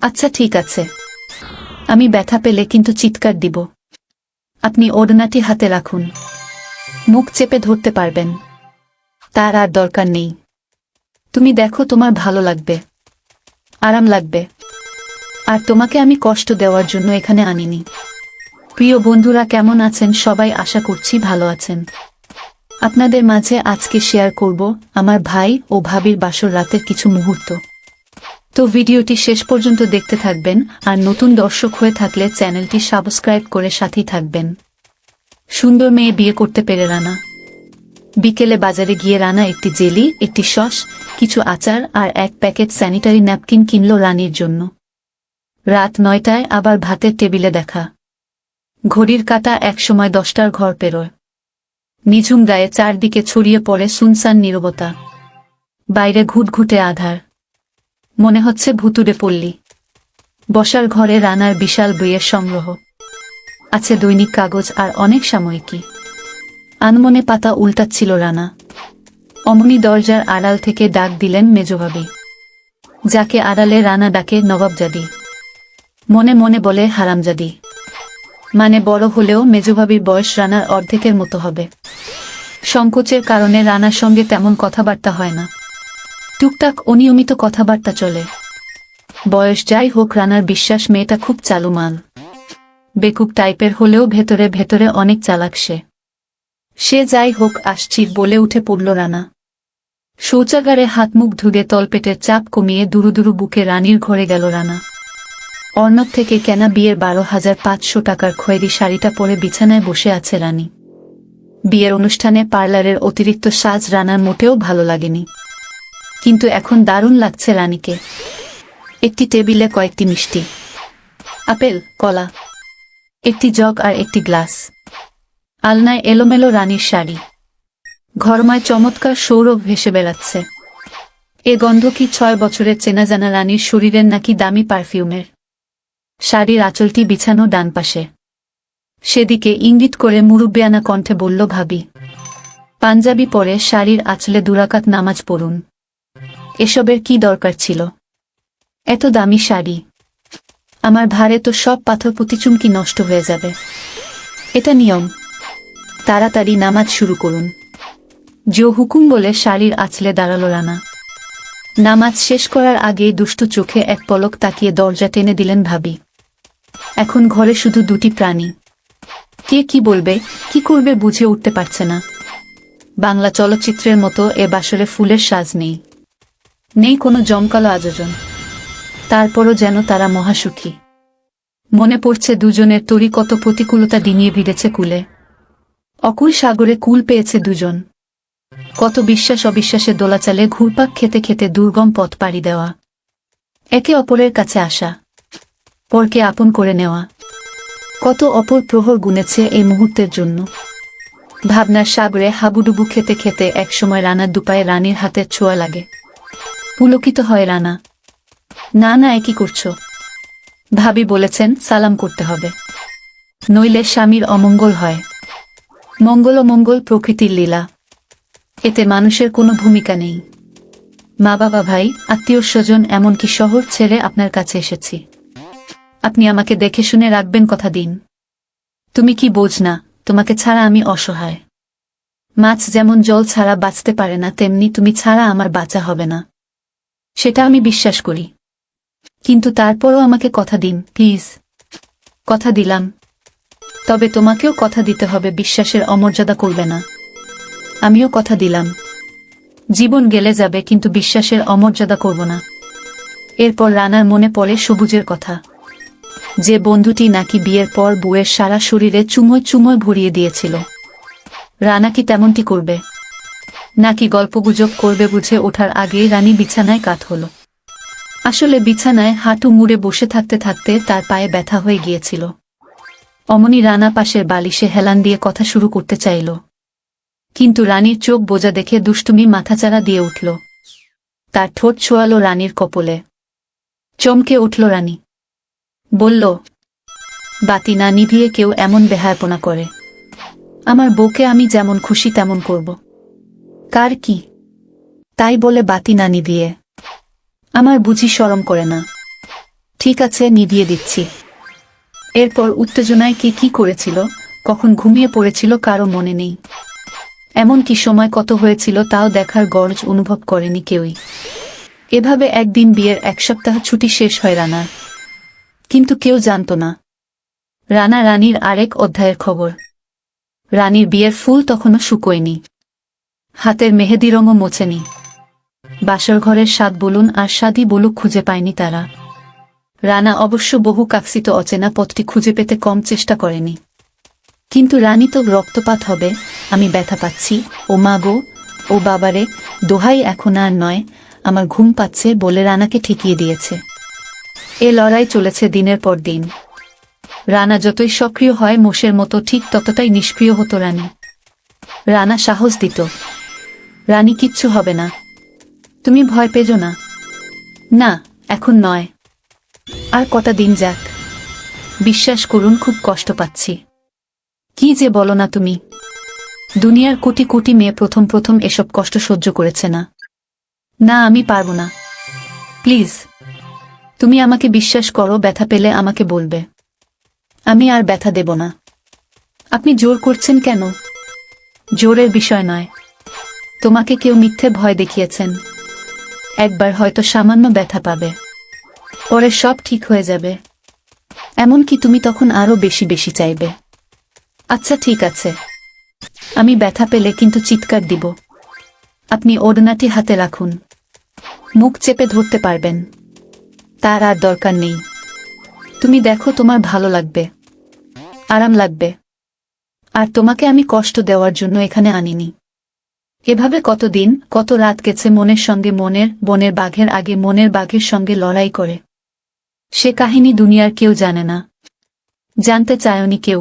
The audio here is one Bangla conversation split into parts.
আচ্ছা ঠিক আছে, আমি ব্যথা পেলে কিন্তু চিৎকার দিব। আপনি ওড়নাটি হাতে রাখুন, মুখ চেপে ধরতে পারবেন। তার আর দরকার নেই। তুমি দেখো, তোমার ভালো লাগবে, আরাম লাগবে। আর তোমাকে আমি কষ্ট দেওয়ার জন্য এখানে আনিনি। প্রিয় বন্ধুরা, কেমন আছেন সবাই? আশা করছি ভালো আছেন। আপনাদের মাঝে আজকে শেয়ার করব আমার ভাই ও ভাবির বাসর রাতের কিছু মুহূর্ত। তো ভিডিওটি শেষ পর্যন্ত দেখতে থাকবেন, আর নতুন দর্শক হয়ে থাকলে চ্যানেলটি সাবস্ক্রাইব করে সাথেই থাকবেন। সুন্দর মেয়ে বিয়ে করতে পেরে রানা বিকেলে বাজারে গিয়ে রানা একটি জেলি, একটি সস, কিছু আচার আর এক প্যাকেট স্যানিটারি ন্যাপকিন কিনল রানীর জন্য। রাত 9টায় আবার ভাতের টেবিলে দেখা। ঘড়ির কাঁটা একসময় 10টার ঘর পেরোয়। নিঝুম গায়ে চারদিকে ছড়িয়ে পড়ে সুনসান নীরবতা। বাইরে ঘুটঘুটে আধার, মনে হচ্ছে ভুতুড়ে পল্লী। বসার ঘরে রানার বিশাল বইয়ের সংগ্রহ আছে, দৈনিক কাগজ আর অনেক সাময়িকী। আনমনে পাতা উল্টাচ্ছিল রানা। অমনি দরজার আড়াল থেকে ডাক দিলেন মেজভাবি, যাকে আড়ালে রানা ডাকে নবাবজাদি। মনে মনে বলে হারামজাদি। মানে বড় হলেও মেজভাবির বয়স রানার অর্ধেকের মতো হবে। সংকোচের কারণে রানার সঙ্গে তেমন কথাবার্তা হয় না। টুকটাক অনিয়মিত কথাবার্তা চলে। বয়স যাই হোক, রানার বিশ্বাস মেয়েটা খুব চালু মাল। বেকুব টাইপের হলেও ভেতরে ভেতরে অনেক চালাক সে যাই হোক, আসছি বলে উঠে পড়ল রানা। শৌচাগারে হাত মুখ ধুয়ে তলপেটের চাপ কমিয়ে দুরু দুরু বুকে রানীর ঘরে গেল রানা। অর্ণব থেকে কেনা বিয়ের 12,500 টাকার খয়েরি শাড়িটা পরে বিছানায় বসে আছে রানী। বিয়ের অনুষ্ঠানে পার্লারের অতিরিক্ত সাজ রানার মোটেও ভালো লাগেনি, কিন্তু এখন দারুণ লাগছে রানীকে। একটি টেবিলে কয়েকটি মিষ্টি, আপেল, কলা, একটি জগ আর একটি গ্লাস। আলনায় এলোমেলো রানীর শাড়ি। ঘরময় চমৎকার সৌরভ ভেসে বেড়াচ্ছে। এ গন্ধ কি 6 বছরের চেনা জানা রানীর শরীরের, নাকি দামি পারফিউমের? শাড়ির আঁচলটি বিছানো ডান পাশে। সেদিকে ইঙ্গিত করে মুরুব্বিয়ানা কণ্ঠে বলল ভাবি, পাঞ্জাবি পরে শাড়ির আঁচলে দুরাকাত নামাজ পড়ুন। এসবের কি দরকার ছিল? এত দামি শাড়ি, আমার ভারে তো সব পাথর পুঁতিচুমকি নষ্ট হয়ে যাবে। এটা নিয়ম, তাড়াতাড়ি নামাজ শুরু করুন। জো হুকুম বলে শাড়ির আঁচলে দাঁড়ালো রানা। নামাজ শেষ করার আগেই দুষ্টু চোখে এক পলক তাকিয়ে দরজা টেনে দিলেন ভাবি। এখন ঘরে শুধু দুটি প্রাণী। কে কি বলবে, কি করবে বুঝে উঠতে পারছে না। বাংলা চলচ্চিত্রের মতো এ বাসরে ফুলের সাজ নেই, নেই কোনো জমকালো আয়োজন। তারপরও যেন তারা মহাসুখী। মনে পড়ছে দুজনের তরি, কত প্রতিকূলতা ডিঙিয়ে ভিড়েছে কুলে। অকুল সাগরে কুল পেয়েছে দুজন। কত বিশ্বাস অবিশ্বাসের দোলাচালে ঘুরপাক খেতে খেতে দুর্গম পথ পাড়ি দেওয়া। একে অপরের কাছে আসা, পরকে আপন করে নেওয়া। কত অপর প্রহর গুনেছে এই মুহূর্তের জন্য। ভাবনার সাগরে হাবুডুবু খেতে খেতে একসময় রানার দুপায়ে রানীর হাতের ছোঁয়া লাগে। পুলকিত হয় রানা। না না, একই করছো? ভাবি বলেছেন সালাম করতে হবে, নইলে স্বামীর অমঙ্গল হয়। মঙ্গল অমঙ্গল প্রকৃতির লীলা, এতে মানুষের কোনো ভূমিকা নেই। মা বাবা, ভাই, আত্মীয় স্বজন, এমনকি শহর ছেড়ে আপনার কাছে এসেছি। আপনি আমাকে দেখে শুনে রাখবেন, কথা দিন। তুমি কি বোঝ না, তোমাকে ছাড়া আমি অসহায়। মাছ যেমন জল ছাড়া বাঁচতে পারে না, তেমনি তুমি ছাড়া আমার বাঁচা হবে না। সেটা আমি বিশ্বাস করি, কিন্তু তারপরও আমাকে কথা দিন প্লিজ। কথা দিলাম, তবে তোমাকেও কথা দিতে হবে, বিশ্বাসের অমর্যাদা করবে না। আমিও কথা দিলাম, জীবন গেলে যাবে কিন্তু বিশ্বাসের অমর্যাদা করব না। এরপর রানার মনে পড়ে সবুজের কথা, যে বন্ধুটি নাকি বিয়ের পর বউয়ের সারা শরীরে চুমোয় চুমোয় ভরিয়ে দিয়েছিল। রানা কি তেমনটি করবে, নাকি গল্পগুজব করবে? বুঝে ওঠার আগেই রানী বিছানায় কাত হল। আসলে বিছানায় হাঁটু মুড়ে বসে থাকতে থাকতে তার পায়ে ব্যথা হয়ে গিয়েছিল। অমনি রানা পাশের বালিশে হেলান দিয়ে কথা শুরু করতে চাইল, কিন্তু রানীর চোখ বোঝা দেখে দুষ্টুমি মাথাচাড়া দিয়ে উঠল। তার ঠোঁট ছোঁয়ালো রানীর কপলে। চমকে উঠল রানী, বলল, বাতি না নিভিয়ে কেউ এমন বেহায়াপনা করে? আমার বউকে আমি যেমন খুশি তেমন করব। কার কি তাই বলে বাতি না নিভিয়ে? আমার বুঝি শরম করে না? ঠিক আছে, নিভিয়ে দিচ্ছি। এরপর উত্তেজনায় কে কি করেছিল, কখন ঘুমিয়ে পড়েছিল কারো মনে নেই। এমনকি সময় কত হয়েছিল তাও দেখার গরজ অনুভব করেনি কেউই। এভাবে একদিন বিয়ের 1 সপ্তাহ ছুটি শেষ হয় রানার। কিন্তু কেউ জানত না রানা রানীর আরেক অধ্যায়ের খবর। রানীর বিয়ের ফুল তখনও শুকোয়নি, হাতের মেহেদি রঙও মোছেনি। বাসর ঘরের স্বাদ বলুন আর স্বাদই বলুক খুঁজে পায়নি তারা। রানা অবশ্য বহু কাকসিত অচেনা পথটি খুঁজে পেতে কম চেষ্টা করেনি। কিন্তু রানী তো রক্তপাত হবে, আমি ব্যথা পাচ্ছি, ও মা গো, ও বাবারে, দোহাই এখন আর নয়, আমার ঘুম পাচ্ছে বলে রানাকে ঠেকিয়ে দিয়েছে। এ লড়াই চলেছে দিনের পর দিন। রানা যতই সক্রিয় হয় মোষের মতো ঠিক ততটাই নিষ্ক্রিয় হতো রানী। রানা সাহস দিত, রানী কিচ্ছু হবে না, তুমি ভয় পেজো না। না, এখন নয়, আর কটা দিন যাক, বিশ্বাস করুন খুব কষ্ট পাচ্ছি। কি যে বলো না তুমি, দুনিয়ার কোটি কোটি মেয়ে প্রথম প্রথম এসব কষ্ট সহ্য করেছে না। না, আমি পারবো না, প্লিজ তুমি আমাকে বিশ্বাস করো, ব্যথা পেলে আমাকে বলবে, আমি আর ব্যথা দেব না। আপনি জোর করছেন কেন? জোরের বিষয় নয়, তোমাকে কেউ মিথ্যে ভয় দেখিয়েছেন। একবার হয়তো সামান্য ব্যথা পাবে, পরে সব ঠিক হয়ে যাবে, এমনকি তুমি তখন আরো বেশি বেশি চাইবে। আচ্ছা ঠিক আছে, আমি ব্যথা পেলে কিন্তু চিৎকার দিব। আপনি ওড়নাটি হাতে রাখুন, মুখ চেপে ধরতে পারবেন, তার আর দরকার নেই। তুমি দেখো তোমার ভালো লাগবে, আরাম লাগবে। আর তোমাকে আমি কষ্ট দেওয়ার জন্য এখানে আনিনি। এভাবে কতদিন কত রাত গেছে মনের সঙ্গে মনের, বনের বাঘের আগে মনের বাঘের সঙ্গে লড়াই করে। সে কাহিনী দুনিয়ার কেউ জানে না, জানতে চায়নি কেউ।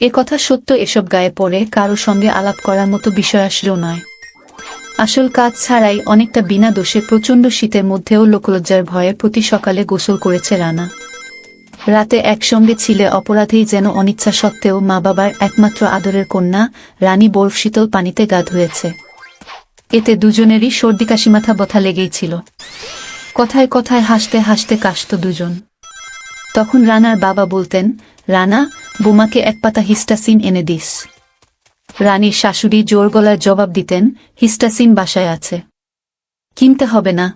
এ কথা সত্য, এসব গায়ে পড়ে কারো সঙ্গে আলাপ করার মতো বিষয় আসলেও নয়। আসল কাজ ছাড়াই অনেকটা বিনা দোষে প্রচণ্ড শীতের মধ্যেও লোকলজ্জার ভয়ে প্রতি সকালে গোসল করেছে রানা। রাতে একসঙ্গে ছিলে অপরাধেই যেন অনিচ্ছা সত্ত্বেও মা বাবার একমাত্র আদরের কন্যা রানী বরফ শীতল পানিতে গা ধুয়েছে। এতে দুজনেরই সর্দি কাশি মাথা ব্যথা লেগেই ছিল। কথায় কথায় হাসতে হাসতে কাশত দুজন। তখন রানার বাবা বলতেন, রানা, বোমাকে 1 পাতা হিস্টাসিন এনে দিস। রানীর শাশুড়ি জোর গলায় জবাব দিতেন, হিস্টাসিন বাসায় আছে, কিনতে হবে না।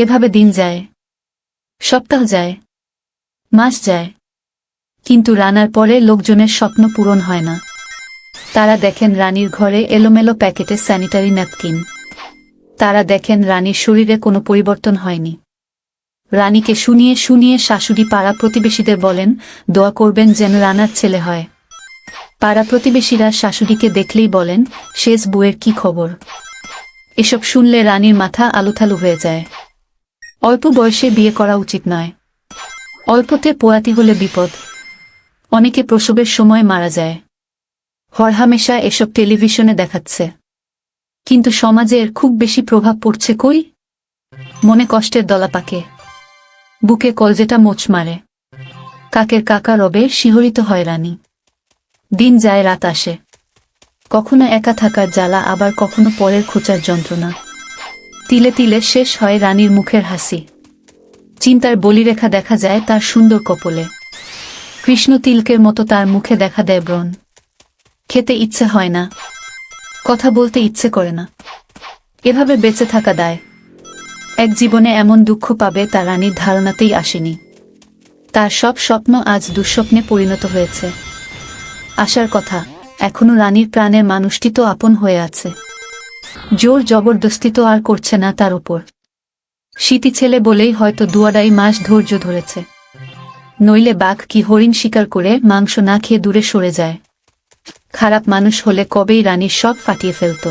এভাবে দিন যায়, সপ্তাহ যায়, মাস যায়, কিন্তু রানার পরে লোকজনের স্বপ্ন পূরণ হয় না। তারা দেখেন রানীর ঘরে এলোমেলো প্যাকেটে স্যানিটারি ন্যাপকিন। তারা দেখেন রানীর শরীরে কোনো পরিবর্তন হয়নি। রানীকে শুনিয়ে শুনিয়ে শাশুড়ি পাড়া প্রতিবেশীদের বলেন, দোয়া করবেন যেন রানার ছেলে হয়। পাড়া প্রতিবেশীরা শাশুড়িকে দেখলেই বলেন, শেষ বউয়ের কি খবর। এসব শুনলে রানীর মাথা আলুথালু হয়ে যায়। অল্প বয়সে বিয়ে করা উচিত নয়, অল্পতে পোয়াতি হলে বিপদ। অনেকে প্রসবের সময় মারা যায়। হরহামেশা এসব টেলিভিশনে দেখাচ্ছে, কিন্তু সমাজে এর খুব বেশি প্রভাব পড়ছে কই? মনে কষ্টের দলা পাকে, বুকে কলজেটা মোচ মারে। কাকের কাকা রবে শিহরিত হয় রানী। দিন যায় রাত আসে, কখনো একা থাকার জ্বালা, আবার কখনো পরের খোঁচার যন্ত্রণা। তিলে তিলে শেষ হয় রানীর মুখের হাসি। চিন্তার বলিরেখা দেখা যায় তার সুন্দর কপলে। কৃষ্ণ তিলকের মতো তার মুখে দেখা দেয় ব্রণ। খেতে ইচ্ছে হয় না, কথা বলতে ইচ্ছে করে না। এভাবে বেঁচে থাকা দায়। এক জীবনে এমন দুঃখ পাবে তা রানীর ধারণাতেই আসেনি। তার সব স্বপ্ন আজ দুঃস্বপ্নে পরিণত হয়েছে। আশার কথা, এখনো রানীর প্রাণের মানুষটি তো আপন হয়ে আছে। জোর জবরদস্তি তো আর করছে না তার উপর। শীতি ছেলে বলেই হয়তো 2-2.5 মাস ধৈর্য ধরেছে, নইলে বাঘ কি হরিণ শিকার করে মাংস না খেয়ে দূরে সরে যায়। খারাপ মানুষ হলে কবেই রানীর সব ফাটিয়ে ফেলত।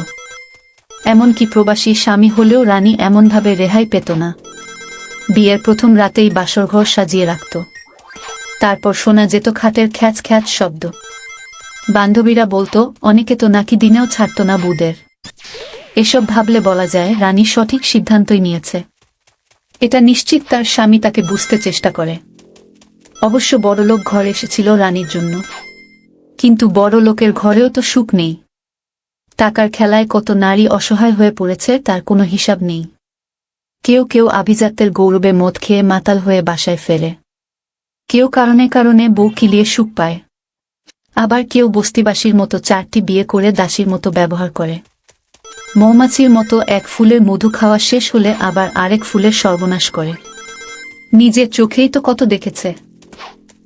এমনকি প্রবাসী স্বামী হলেও রানী এমনভাবে রেহাই পেত না। বিয়ের প্রথম রাতেই বাসরঘর সাজিয়ে রাখত। তারপর শোনা যেত খাটের খ্যাচ খ্যাচ শব্দ। বান্ধবীরা বলতো, অনেকে তো নাকি দিনেও ছাড়ত না বুদের। এসব ভাবলে বলা যায় রানী সঠিক সিদ্ধান্তই নিয়েছে। এটা নিশ্চিত তার স্বামী তাকে বুঝতে চেষ্টা করে। অবশ্য বড়লোক ঘর এসেছিল রানীর জন্য, কিন্তু বড় লোকের ঘরেও তো সুখ নেই। টাকার খেলায় কত নারী অসহায় হয়ে পড়েছে তার কোনো হিসাব নেই। কেউ কেউ আভিজাত্যের গৌরবে মদ খেয়ে মাতাল হয়ে বাসায় ফেরে, কেউ কারণে কারণে বউ কিলিয়ে সুখ পায়, আবার কেউ বস্তিবাসীর মতো 4টি বিয়ে করে দাসীর মতো ব্যবহার করে। মৌমাছির মতো এক ফুলের মধু খাওয়া শেষ হলে আবার আরেক ফুলের সর্বনাশ করে। নিজের চোখেই তো কত দেখেছে।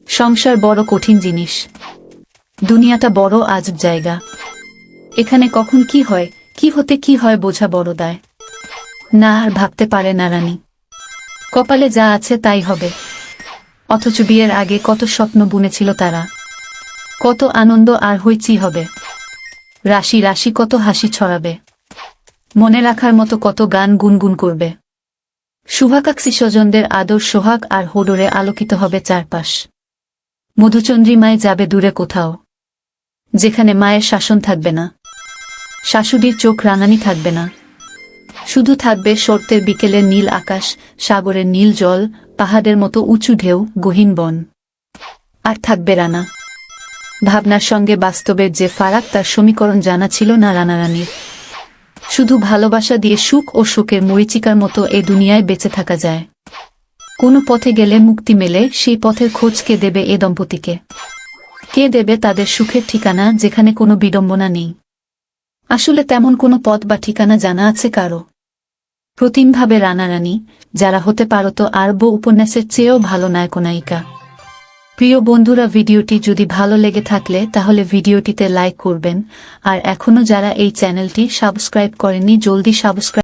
সংসার বড় কঠিন জিনিস, দুনিয়াটা বড় আজব জায়গা। এখানে কখন কি হয়, কি হতে কি হয় বোঝা বড় দায়। না আর ভাবতে পারে না রানী, কপালে যা আছে তাই হবে। অথচ বিয়ের আগে কত স্বপ্ন বুনেছিল তারা, কত আনন্দ আর হইচি হবে, রাশি রাশি কত হাসি ছড়াবে, মনে রাখার মতো কত গান গুনগুন করবে। শুভাকাঙ্ক্ষী স্বজনদের আদর সোহাগ আর হোডরে আলোকিত হবে চারপাশ। মধুচন্দ্রিমায় যাবে দূরে কোথাও, যেখানে মায়ের শাসন থাকবে না, শাশুড়ির চোখ রাঙানি থাকবে না, শুধু থাকবে শর্তের বিকেলের নীল আকাশ, সাগরের নীল জল, পাহাড়ের মতো উঁচু ঢেউ, গহীন বন। আর থাকবে রানা। ভাবনার সঙ্গে বাস্তবের যে ফারাক তার সমীকরণ জানা ছিল না রানারানীর। শুধু ভালোবাসা দিয়ে সুখ ও শোকের মরীচিকার মতো এ দুনিয়ায় বেঁচে থাকা যায়। কোনো পথে গেলে মুক্তি মেলে, সেই পথের খোঁজ কে দেবে এ দম্পতিকে? কে দেবে তাদের সুখের ঠিকানা যেখানে কোনো বিড়ম্বনা নেই? আসলে তেমন কোনো পথ বা ঠিকানা জানা আছে কারো? প্রতিমভাবে রানারানী, যারা হতে পারত আরব উপন্যাসের চেয়েও ভালো নায়কনায়িকা। প্রিয় বন্ধুরা, ভিডিওটি যদি ভালো লেগে থাকলে তাহলে ভিডিওটিতে লাইক করবেন, আর এখনো যারা এই চ্যানেলটি সাবস্ক্রাইব করেননি জলদি সাবস্ক্রাইব